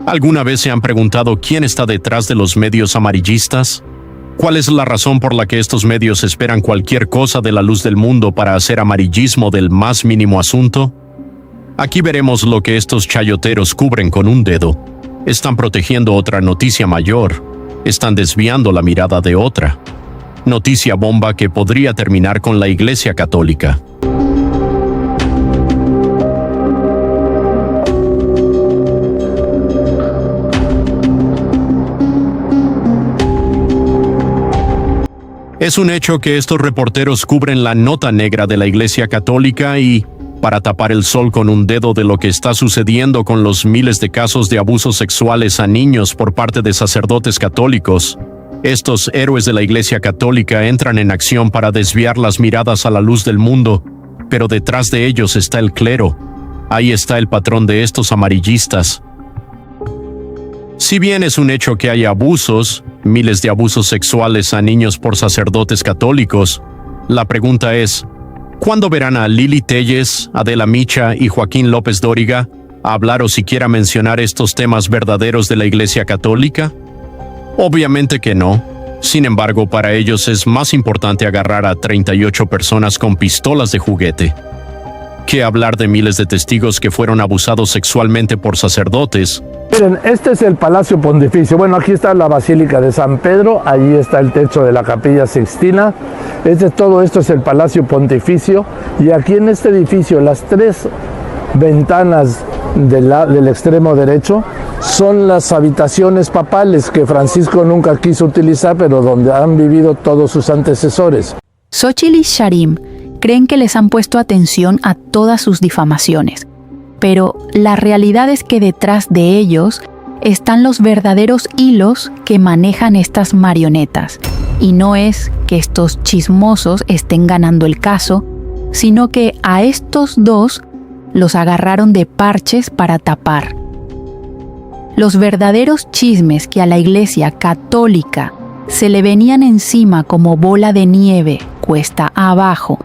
¿Alguna vez se han preguntado quién está detrás de los medios amarillistas? ¿Cuál es la razón por la que estos medios esperan cualquier cosa de la luz del mundo para hacer amarillismo del más mínimo asunto? Aquí veremos lo que estos chayoteros cubren con un dedo. Están protegiendo otra noticia mayor. Están desviando la mirada de otra. Noticia bomba que podría terminar con la Iglesia Católica. Es un hecho que estos reporteros cubren la nota negra de la Iglesia Católica y, para tapar el sol con un dedo de lo que está sucediendo con los miles de casos de abusos sexuales a niños por parte de sacerdotes católicos, estos héroes de la Iglesia Católica entran en acción para desviar las miradas a la luz del mundo, pero detrás de ellos está el clero. Ahí está el patrón de estos amarillistas. Si bien es un hecho que hay abusos, miles de abusos sexuales a niños por sacerdotes católicos, la pregunta es, ¿cuándo verán a Lili Téllez, Adela Micha y Joaquín López Dóriga hablar o siquiera mencionar estos temas verdaderos de la Iglesia Católica? Obviamente que no. Sin embargo, para ellos es más importante agarrar a 38 personas con pistolas de juguete que hablar de miles de testigos que fueron abusados sexualmente por sacerdotes. Miren, este es el Palacio Pontificio. Bueno, aquí está la Basílica de San Pedro, allí está el techo de la Capilla Sixtina. Todo esto es el Palacio Pontificio. Y aquí en este edificio, las tres ventanas del extremo derecho son las habitaciones papales que Francisco nunca quiso utilizar, pero donde han vivido todos sus antecesores. Xochitl y Sharim creen que les han puesto atención a todas sus difamaciones, pero la realidad es que detrás de ellos están los verdaderos hilos que manejan estas marionetas. Y no es que estos chismosos estén ganando el caso, sino que a estos dos los agarraron de parches para tapar. Los verdaderos chismes que a la Iglesia Católica se le venían encima como bola de nieve, cuesta abajo.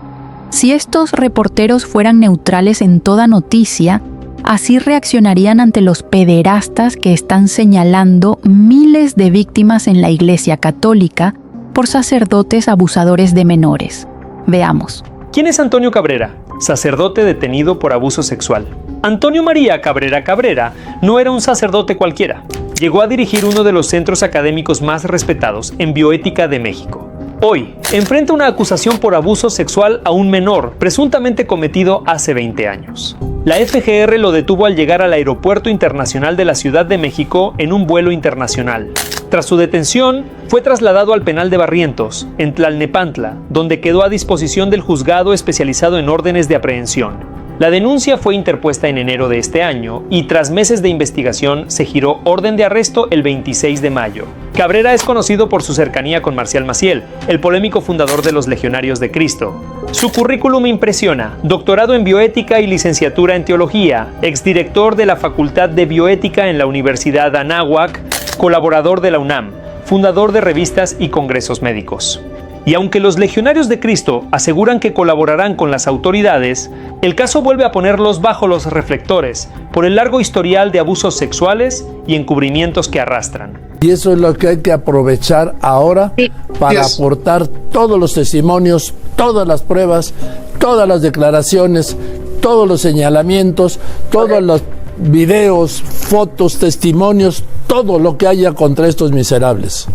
Si estos reporteros fueran neutrales en toda noticia, así reaccionarían ante los pederastas que están señalando miles de víctimas en la Iglesia Católica por sacerdotes abusadores de menores. Veamos. ¿Quién es Antonio Cabrera? Sacerdote detenido por abuso sexual. Antonio María Cabrera Cabrera no era un sacerdote cualquiera. Llegó a dirigir uno de los centros académicos más respetados en bioética de México. Hoy, enfrenta una acusación por abuso sexual a un menor, presuntamente cometido hace 20 años. La FGR lo detuvo al llegar al Aeropuerto Internacional de la Ciudad de México en un vuelo internacional. Tras su detención, fue trasladado al penal de Barrientos, en Tlalnepantla, donde quedó a disposición del juzgado especializado en órdenes de aprehensión. La denuncia fue interpuesta en enero de este año y tras meses de investigación se giró orden de arresto el 26 de mayo. Cabrera es conocido por su cercanía con Marcial Maciel, el polémico fundador de los Legionarios de Cristo. Su currículum impresiona: doctorado en bioética y licenciatura en teología, exdirector de la Facultad de Bioética en la Universidad Anáhuac, colaborador de la UNAM, fundador de revistas y congresos médicos. Y aunque los Legionarios de Cristo aseguran que colaborarán con las autoridades, el caso vuelve a ponerlos bajo los reflectores por el largo historial de abusos sexuales y encubrimientos que arrastran. Y eso es lo que hay que aprovechar ahora para aportar todos los testimonios, todas las pruebas, todas las declaraciones, todos los señalamientos, todos los videos, fotos, testimonios, todo lo que haya contra estos miserables.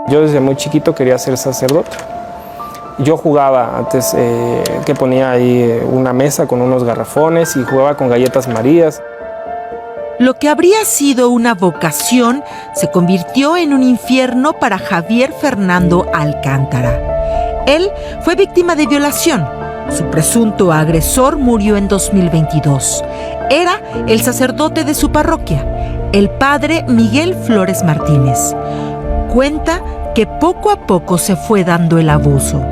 Yo desde muy chiquito quería ser sacerdote. Yo jugaba antes, que ponía ahí una mesa con unos garrafones y jugaba con galletas Marías. Lo que habría sido una vocación se convirtió en un infierno para Javier Fernando Alcántara. Él fue víctima de violación. Su presunto agresor murió en 2022. Era el sacerdote de su parroquia, el padre Miguel Flores Martínez. Cuenta que poco a poco se fue dando el abuso.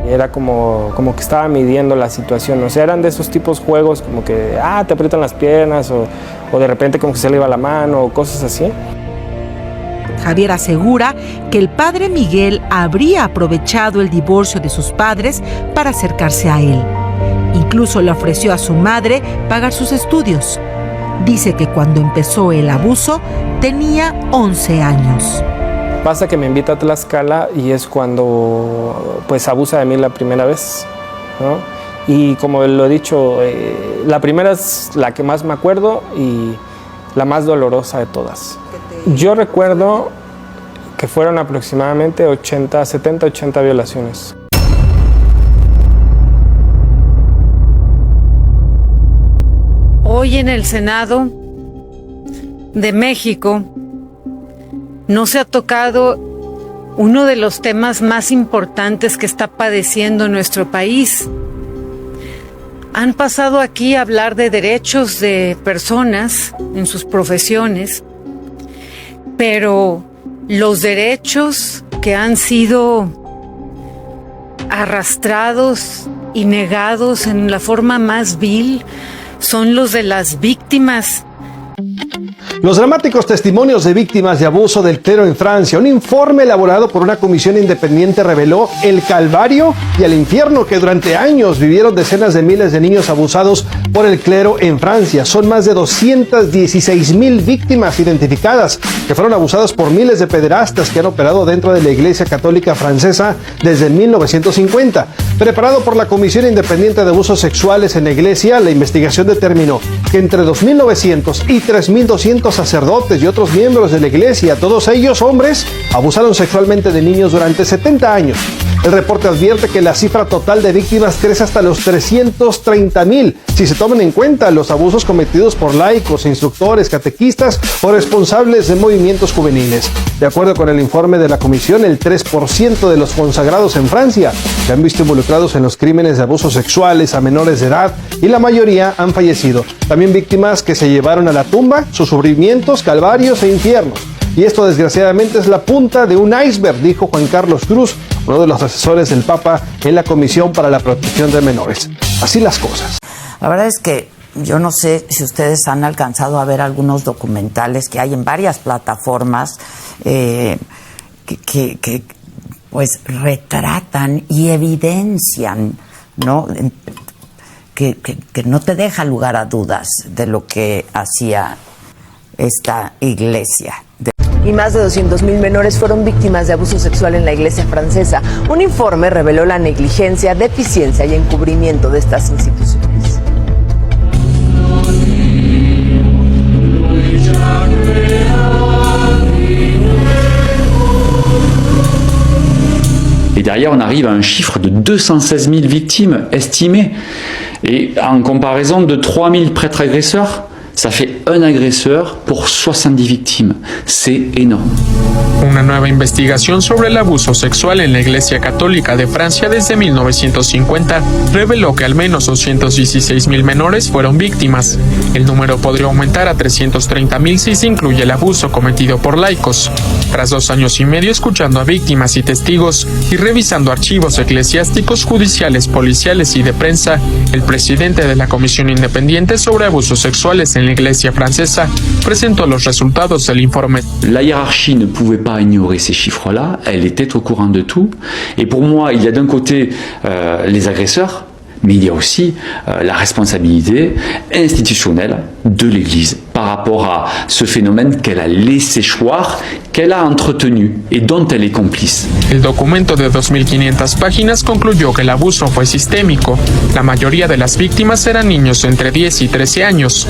Era como que estaba midiendo la situación, o sea, eran de esos tipos de juegos como que, te aprietan las piernas o de repente como que se le iba la mano o cosas así. Javier asegura que el padre Miguel habría aprovechado el divorcio de sus padres para acercarse a él. Incluso le ofreció a su madre pagar sus estudios. Dice que cuando empezó el abuso tenía 11 años. Pasa que me invita a Tlaxcala y es cuando pues abusa de mí la primera vez, ¿no? Y como lo he dicho, la primera es la que más me acuerdo y la más dolorosa de todas. Yo recuerdo que fueron aproximadamente 70, 80 violaciones. Hoy en el Senado de México no se ha tocado uno de los temas más importantes que está padeciendo nuestro país. Han pasado aquí a hablar de derechos de personas en sus profesiones, pero los derechos que han sido arrastrados y negados en la forma más vil son los de las víctimas. Los dramáticos testimonios de víctimas de abuso del clero en Francia. Un informe elaborado por una comisión independiente reveló el calvario y el infierno que durante años vivieron decenas de miles de niños abusados por el clero en Francia. Son más de 216,000 víctimas identificadas que fueron abusadas por miles de pederastas que han operado dentro de la Iglesia Católica Francesa desde 1950. Preparado por la Comisión Independiente de Abusos Sexuales en la Iglesia, la investigación determinó que entre 2.900 y 3.200 sacerdotes y otros miembros de la Iglesia, todos ellos hombres, abusaron sexualmente de niños durante 70 años. El reporte advierte que la cifra total de víctimas crece hasta los 330,000 si se toman en cuenta los abusos cometidos por laicos, instructores, catequistas o responsables de movimientos juveniles. De acuerdo con el informe de la comisión, el 3% de los consagrados en Francia se han visto involucrados en los crímenes de abusos sexuales a menores de edad y la mayoría han fallecido. También víctimas que se llevaron a la tumba sus sufrimientos, calvarios e infiernos. Y esto desgraciadamente es la punta de un iceberg, dijo Juan Carlos Cruz, uno de los asesores del Papa en la Comisión para la Protección de Menores. Así las cosas. La verdad es que yo no sé si ustedes han alcanzado a ver algunos documentales que hay en varias plataformas que pues retratan y evidencian, ¿no? Que no te deja lugar a dudas de lo que hacía esta iglesia. Y más de 200,000 menores fueron víctimas de abuso sexual en la iglesia francesa. Un informe reveló la negligencia, deficiencia y encubrimiento de estas instituciones. Et derrière, on arrive à un chiffre de 216 000 victimes estimées. Et en comparaison de 3 000 prêtres agresseurs, ça fait un agresseur por 70 víctimas. C'est énorme. Una nueva investigación sobre el abuso sexual en la Iglesia Católica de Francia desde 1950 reveló que al menos 216,000 menores fueron víctimas. El número podría aumentar a 330,000 si se incluye el abuso cometido por laicos. Tras 2 años y medio escuchando a víctimas y testigos y revisando archivos eclesiásticos, judiciales, policiales y de prensa, el presidente de la Comisión Independiente sobre Abusos Sexuales en la Iglesia Francesa presentó los resultados del informe. La hiérarchie ne pouvait pas ignorer ces chiffres-là, elle était au courant de tout. Et pour moi, il y a d'un côté les agresseurs, mais il y a aussi la responsabilité institutionnelle de l'Église par rapport à ce phénomène qu'elle a laissé choir, qu'elle a entretenu et dont elle est complice. El documento de 2.500 páginas concluyó que el abuso fue sistémico. La mayoría de las víctimas eran niños entre 10 y 13 años.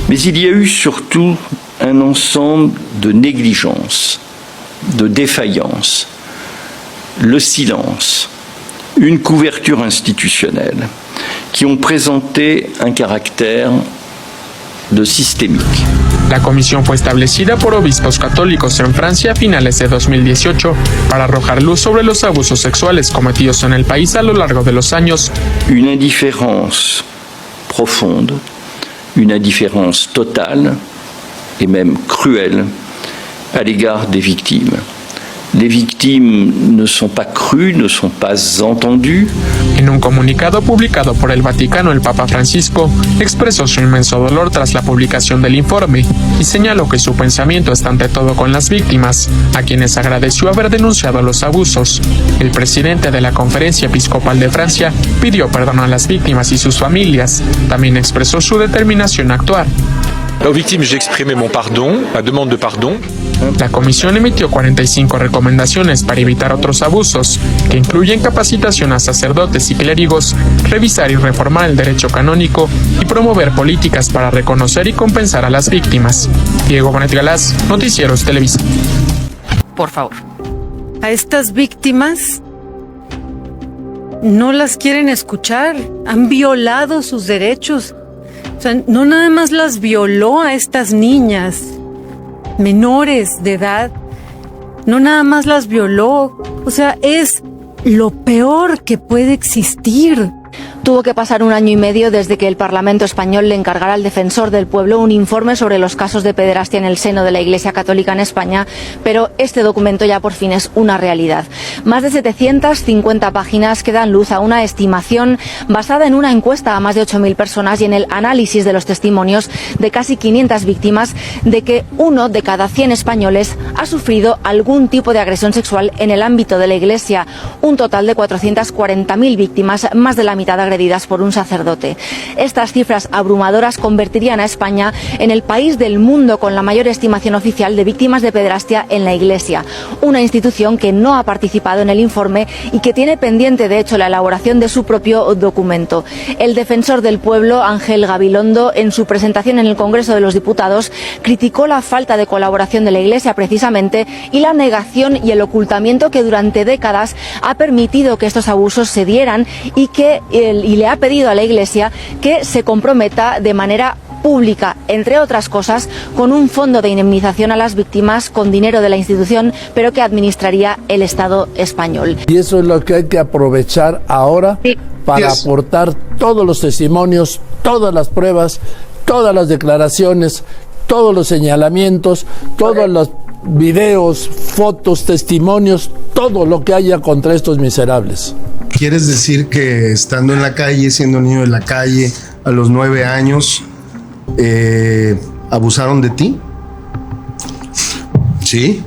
Mais il y a eu surtout un ensemble de négligences, de défaillances, le silence, une couverture institutionnelle qui ont présenté un caractère de systémique. La comisión fue establecida por obispos católicos en Francia a finales de 2018 para arrojar luz sobre los abusos sexuales cometidos en el país a lo largo de los años. Une indifférence profonde, une indifférence totale et même cruelle à l'égard des victimes. Les victimes ne sont pas crues, ne sont pas entendues. En un comunicado publicado por el Vaticano, el Papa Francisco expresó su inmenso dolor tras la publicación del informe y señaló que su pensamiento está ante todo con las víctimas, a quienes agradeció haber denunciado los abusos. El presidente de la Conferencia Episcopal de Francia pidió perdón a las víctimas y sus familias. También expresó su determinación a actuar. Aux victimes, j'ai exprimé mon pardon, ma demande de pardon. La comisión emitió 45 recomendaciones para evitar otros abusos, que incluyen capacitación a sacerdotes y clérigos, revisar y reformar el derecho canónico y promover políticas para reconocer y compensar a las víctimas. Diego Bonet Galaz, Noticieros Televisa. Por favor. A estas víctimas no las quieren escuchar, han violado sus derechos. O sea, no nada más las violó a estas niñas menores de edad, no nada más las violó, o sea, es lo peor que puede existir. Tuvo que pasar 1 año y medio desde que el Parlamento español le encargara al Defensor del Pueblo un informe sobre los casos de pederastia en el seno de la Iglesia Católica en España, pero este documento ya por fin es una realidad. Más de 750 páginas que dan luz a una estimación basada en una encuesta a más de 8.000 personas y en el análisis de los testimonios de casi 500 víctimas de que 1 de cada 100 españoles ha sufrido algún tipo de agresión sexual en el ámbito de la Iglesia. Un total de 440.000 víctimas, más de la mitad agredidas por un sacerdote. Estas cifras abrumadoras convertirían a España en el país del mundo con la mayor estimación oficial de víctimas de pederastia en la Iglesia, una institución que no ha participado en el informe y que tiene pendiente, de hecho, la elaboración de su propio documento. El Defensor del Pueblo, Ángel Gabilondo, en su presentación en el Congreso de los Diputados, criticó la falta de colaboración de la Iglesia precisamente y la negación y el ocultamiento que durante décadas ha permitido que estos abusos se dieran y le ha pedido a la Iglesia que se comprometa de manera pública, entre otras cosas, con un fondo de indemnización a las víctimas con dinero de la institución, pero que administraría el Estado español. Y eso es lo que hay que aprovechar ahora para aportar todos los testimonios, todas las pruebas, todas las declaraciones, todos los señalamientos, todos los videos, fotos, testimonios, todo lo que haya contra estos miserables. ¿Quieres decir que estando en la calle, siendo niño de la calle, a los 9 años, abusaron de ti? Sí.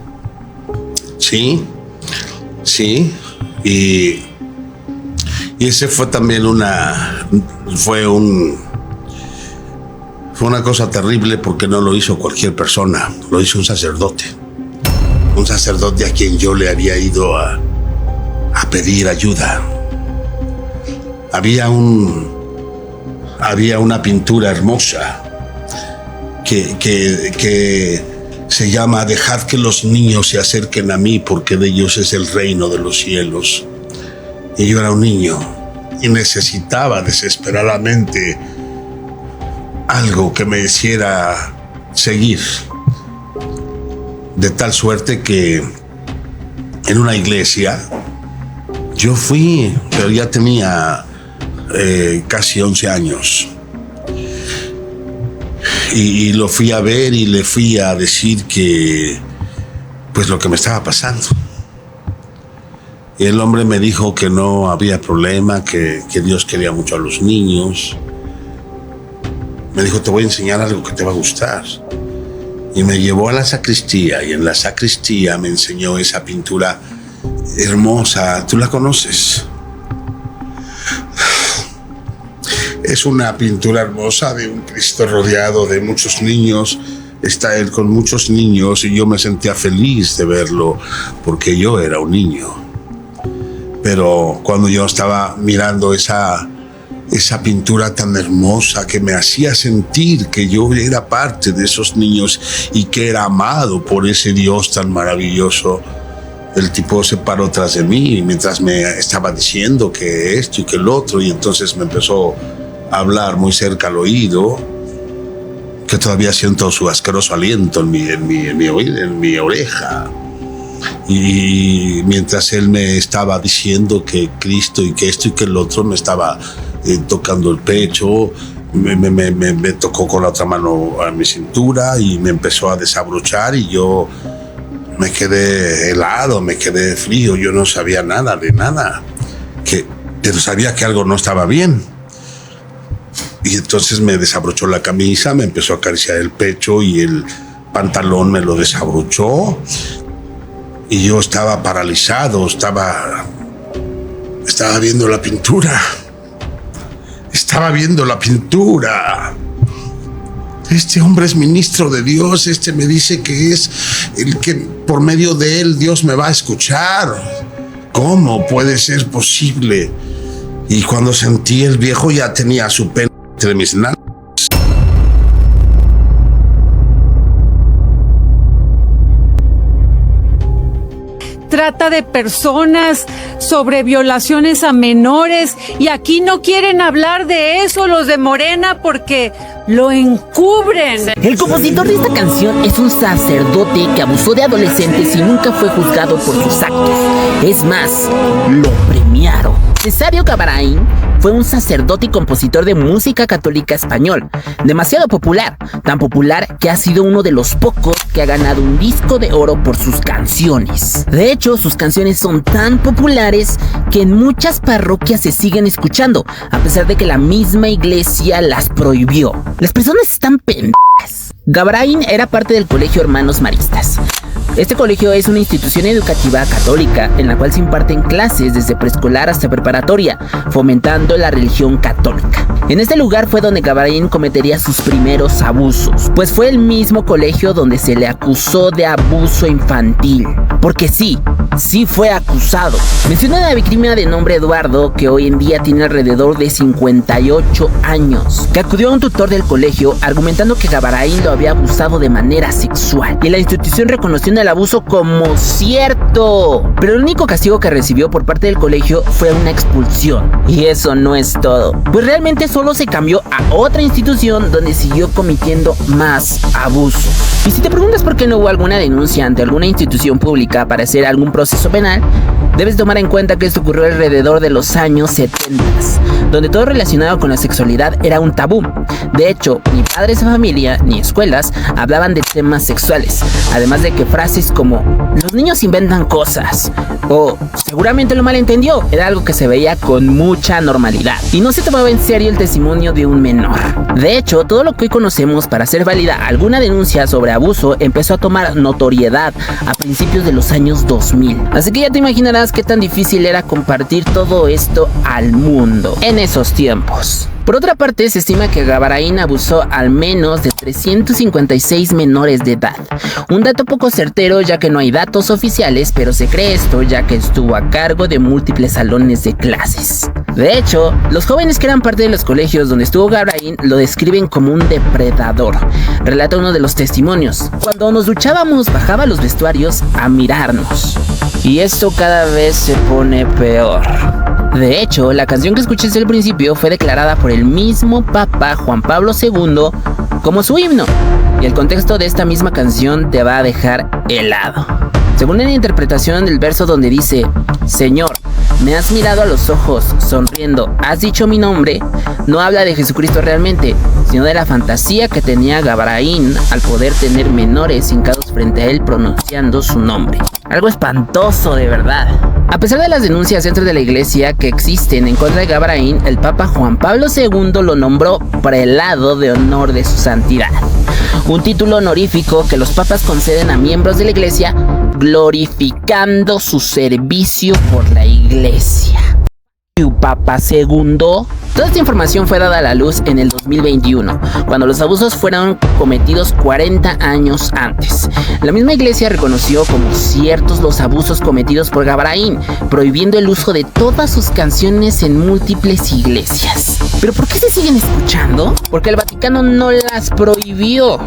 Y ese fue también fue una cosa terrible porque no lo hizo cualquier persona, lo hizo un sacerdote a quien yo le había ido a pedir ayuda. Había una pintura hermosa que se llama Dejad que los niños se acerquen a mí porque de ellos es el reino de los cielos. Y yo era un niño y necesitaba desesperadamente algo que me hiciera seguir. De tal suerte que en una iglesia yo fui, pero ya tenía casi 11 años. Y lo fui a ver y le fui a decir que, pues lo que me estaba pasando. Y el hombre me dijo que no había problema, que Dios quería mucho a los niños. Me dijo, te voy a enseñar algo que te va a gustar. Y me llevó a la sacristía, y en la sacristía me enseñó esa pintura hermosa. ¿Tú la conoces? Es una pintura hermosa de un Cristo rodeado de muchos niños. Está él con muchos niños y yo me sentía feliz de verlo porque yo era un niño. Pero cuando yo estaba mirando esa pintura tan hermosa que me hacía sentir que yo era parte de esos niños y que era amado por ese Dios tan maravilloso, el tipo se paró tras de mí mientras me estaba diciendo que esto y que el otro, y entonces me empezó a hablar muy cerca al oído, que todavía siento su asqueroso aliento en mi oreja. Y mientras él me estaba diciendo que Cristo y que esto y que el otro, me estaba tocando el pecho, me tocó con la otra mano a mi cintura y me empezó a desabrochar, y yo me quedé helado, me quedé frío. Yo no sabía nada de nada, pero sabía que algo no estaba bien. Y entonces me desabrochó la camisa, me empezó a acariciar el pecho y el pantalón me lo desabrochó. Y yo estaba paralizado, estaba viendo la pintura. Estaba viendo la pintura. Este hombre es ministro de Dios, este me dice que es el que por medio de él Dios me va a escuchar. ¿Cómo puede ser posible? Y cuando sentí, el viejo ya tenía su pene entre mis nalgas. Trata de personas, sobre violaciones a menores, y aquí no quieren hablar de eso los de Morena porque lo encubren. El compositor de esta canción es un sacerdote que abusó de adolescentes y nunca fue juzgado por sus actos. Es más, lo premiaron. Cesario Gavarain fue un sacerdote y compositor de música católica español, demasiado popular, tan popular que ha sido uno de los pocos que ha ganado un disco de oro por sus canciones. De hecho, sus canciones son tan populares que en muchas parroquias se siguen escuchando, a pesar de que la misma iglesia las prohibió. Las personas están pendejas. Gavarain era parte del Colegio Hermanos Maristas. Este colegio es una institución educativa católica en la cual se imparten clases desde preescolar hasta preparatoria, fomentando la religión católica. En este lugar fue donde Gavarain cometería sus primeros abusos, pues fue el mismo colegio donde se le acusó de abuso infantil. Porque sí fue acusado. Menciona a la víctima de nombre Eduardo, que hoy en día tiene alrededor de 58 años, que acudió a un tutor del colegio argumentando que Gavarain lo había abusado de manera sexual, y la institución reconoció el abuso como cierto. Pero el único castigo que recibió por parte del colegio fue una expulsión. Y eso no es todo, pues realmente solo se cambió a otra institución donde siguió cometiendo más abusos. Y si te preguntas por qué no hubo alguna denuncia ante alguna institución pública para hacer algún proceso penal, debes tomar en cuenta que esto ocurrió alrededor de los años 70, donde todo relacionado con la sexualidad era un tabú. De hecho, ni padres de familia ni escuelas hablaban de temas sexuales, además de que frases como "los niños inventan cosas" o "seguramente lo malentendió" era algo que se veía con mucha normalidad y no se tomaba en serio el testimonio de un menor. De hecho, todo lo que hoy conocemos para hacer válida alguna denuncia sobre abuso empezó a tomar notoriedad a principios de los años 2000. Así que ya te imaginarás qué tan difícil era compartir todo esto al mundo en esos tiempos. Por otra parte, se estima que Gavarain abusó al menos de 356 menores de edad. Un dato poco certero, ya que no hay datos oficiales, pero se cree esto ya que estuvo a cargo de múltiples salones de clases. De hecho, los jóvenes que eran parte de los colegios donde estuvo Gavarain lo describen como un depredador. Relata uno de los testimonios: cuando nos duchábamos bajaba los vestuarios a mirarnos. Y esto cada vez se pone peor. De hecho, la canción que escuché desde el principio fue declarada por el mismo Papa Juan Pablo II como su himno, y el contexto de esta misma canción te va a dejar helado. Según la interpretación del verso donde dice "Señor, me has mirado a los ojos, sonriendo, has dicho mi nombre", no habla de Jesucristo realmente, sino de la fantasía que tenía Gavarain al poder tener menores hincados frente a él pronunciando su nombre. Algo espantoso, de verdad. A pesar de las denuncias dentro de la iglesia que existen en contra de Gavarain, el Papa Juan Pablo II lo nombró prelado de honor de su santidad, un título honorífico que los papas conceden a miembros de la iglesia, glorificando su servicio por la iglesia. Papa II. Toda esta información fue dada a la luz en el 2021, cuando los abusos fueron cometidos 40 años antes. La misma iglesia reconoció como ciertos los abusos cometidos por Gavarain, prohibiendo el uso de todas sus canciones en múltiples iglesias. ¿Pero por qué se siguen escuchando? Porque el Vaticano no las prohibió.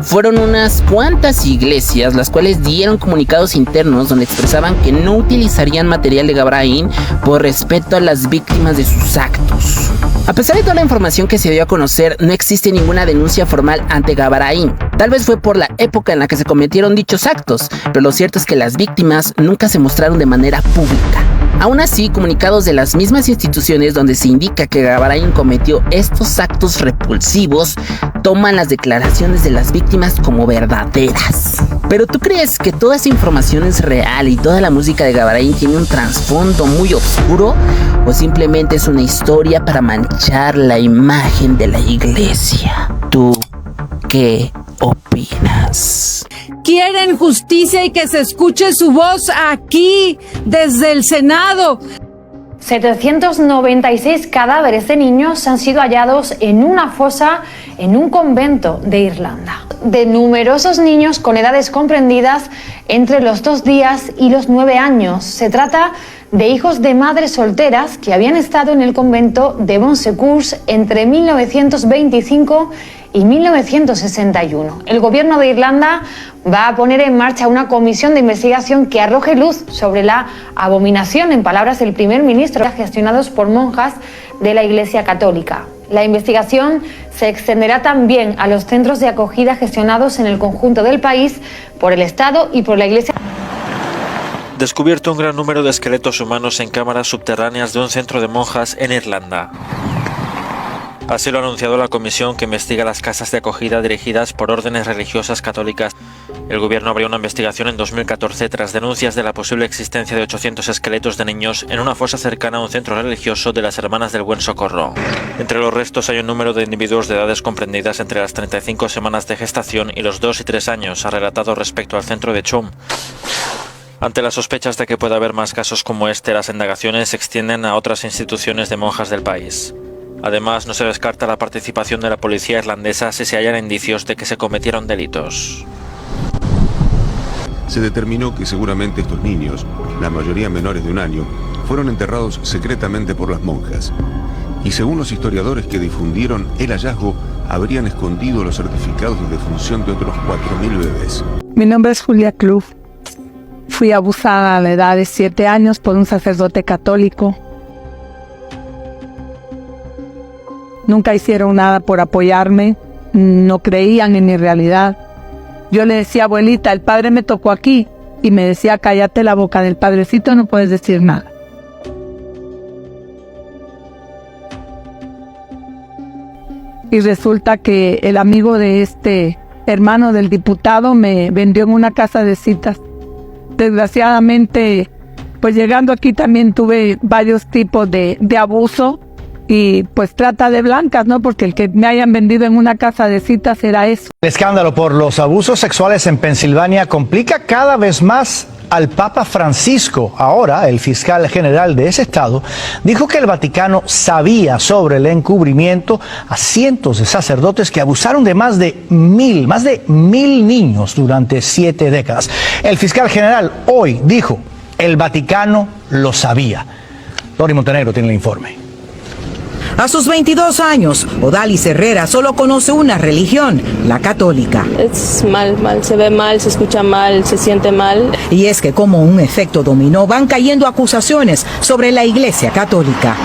Fueron unas cuantas iglesias las cuales dieron comunicados internos donde expresaban que no utilizarían material de Gavarain por respeto a las víctimas de sus actos. A pesar de toda la información que se dio a conocer, no existe ninguna denuncia formal ante Gavarain. Tal vez fue por la época en la que se cometieron dichos actos, pero lo cierto es que las víctimas nunca se mostraron de manera pública. Aún así, comunicados de las mismas instituciones donde se indica que Gavarain cometió estos actos repulsivos toman las declaraciones de las víctimas como verdaderas. ¿Pero tú crees que toda esa información es real y toda la música de Gavarain tiene un trasfondo muy oscuro? ¿O simplemente es una historia para manchar la imagen de la iglesia? ¿Tú qué opinas? Quieren justicia y que se escuche su voz aquí, desde el Senado. 796 cadáveres de niños han sido hallados en una fosa en un convento de Irlanda. De numerosos niños con edades comprendidas entre los 2 días y los 9 años. Se trata de hijos de madres solteras que habían estado en el convento de Bon Secours entre 1925 y 1961. El gobierno de Irlanda va a poner en marcha una comisión de investigación que arroje luz sobre la abominación, en palabras del primer ministro, gestionados por monjas de la Iglesia Católica. La investigación se extenderá también a los centros de acogida gestionados en el conjunto del país por el Estado y por la Iglesia. Descubierto un gran número de esqueletos humanos en cámaras subterráneas de un centro de monjas en Irlanda. Así lo ha anunciado la comisión que investiga las casas de acogida dirigidas por órdenes religiosas católicas. El gobierno abrió una investigación en 2014 tras denuncias de la posible existencia de 800 esqueletos de niños en una fosa cercana a un centro religioso de las Hermanas del Buen Socorro. Entre los restos hay un número de individuos de edades comprendidas entre las 35 semanas de gestación y los 2 y 3 años, ha relatado respecto al centro de Chum. Ante las sospechas de que pueda haber más casos como este, las indagaciones se extienden a otras instituciones de monjas del país. Además, no se descarta la participación de la policía irlandesa si se hallan indicios de que se cometieron delitos. Se determinó que seguramente estos niños, la mayoría menores de 1 año, fueron enterrados secretamente por las monjas. Y según los historiadores que difundieron el hallazgo, habrían escondido los certificados de defunción de otros 4.000 bebés. Mi nombre es Julia Club. Fui abusada a la edad de 7 años por un sacerdote católico. Nunca hicieron nada por apoyarme, no creían en mi realidad. Yo le decía, abuelita, el padre me tocó aquí, y me decía, cállate la boca, del padrecito no puedes decir nada. Y resulta que el amigo de este hermano del diputado me vendió en una casa de citas. Desgraciadamente, pues llegando aquí también tuve varios tipos de abuso. Y pues trata de blancas, ¿no? Porque el que me hayan vendido en una casa de citas era eso. El escándalo por los abusos sexuales en Pensilvania complica cada vez más al Papa Francisco. Ahora, el fiscal general de ese estado dijo que el Vaticano sabía sobre el encubrimiento a cientos de sacerdotes que abusaron de más de 1.000 niños durante 7 décadas. El fiscal general hoy dijo, el Vaticano lo sabía. Lori Montenegro tiene el informe. A sus 22 años, Odalis Herrera solo conoce una religión, la católica. Es mal, se ve mal, se escucha mal, se siente mal. Y es que como un efecto dominó van cayendo acusaciones sobre la Iglesia Católica.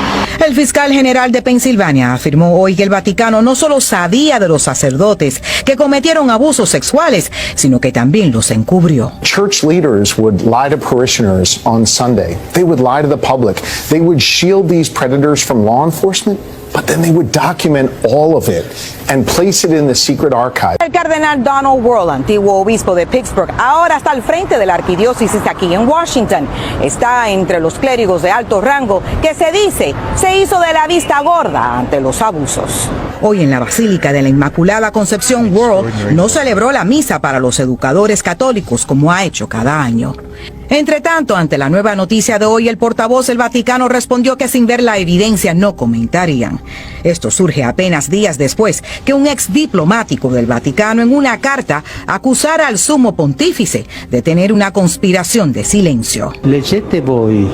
El fiscal general de Pensilvania afirmó hoy que el Vaticano no solo sabía de los sacerdotes que cometieron abusos sexuales, sino que también los encubrió. Church leaders would lie to parishioners on Sunday. They would lie to the public. They would shield these predators from law enforcement, but then they would document all of it and place it in the secret archive. El cardenal Donald Wuerl, antiguo obispo de Pittsburgh, ahora está al frente de la arquidiócesis aquí en Washington. Está entre los clérigos de alto rango que se dice se hizo de la vista gorda ante los abusos. Hoy en la Basílica de la Inmaculada Concepción, Wuerl no celebró la misa para los educadores católicos como ha hecho cada año. Entre tanto, ante la nueva noticia de hoy, el portavoz del Vaticano respondió que sin ver la evidencia no comentarían. Esto surge apenas días después que un ex diplomático del Vaticano en una carta acusara al sumo pontífice de tener una conspiración de silencio. Leggete voi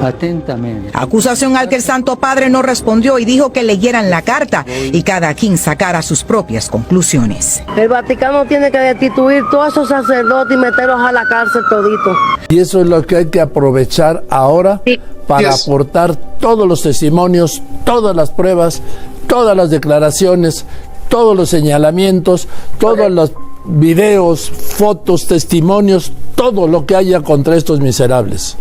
atentamente. Acusación al que el Santo Padre no respondió y dijo que leyeran la carta y cada quien sacara sus propias conclusiones. El Vaticano tiene que destituir todos esos sacerdotes y meterlos a la cárcel todito. Y eso es lo que hay que aprovechar ahora para aportar todos los testimonios, todas las pruebas, todas las declaraciones, todos los señalamientos, todos los videos, fotos, testimonios, todo lo que haya contra estos miserables.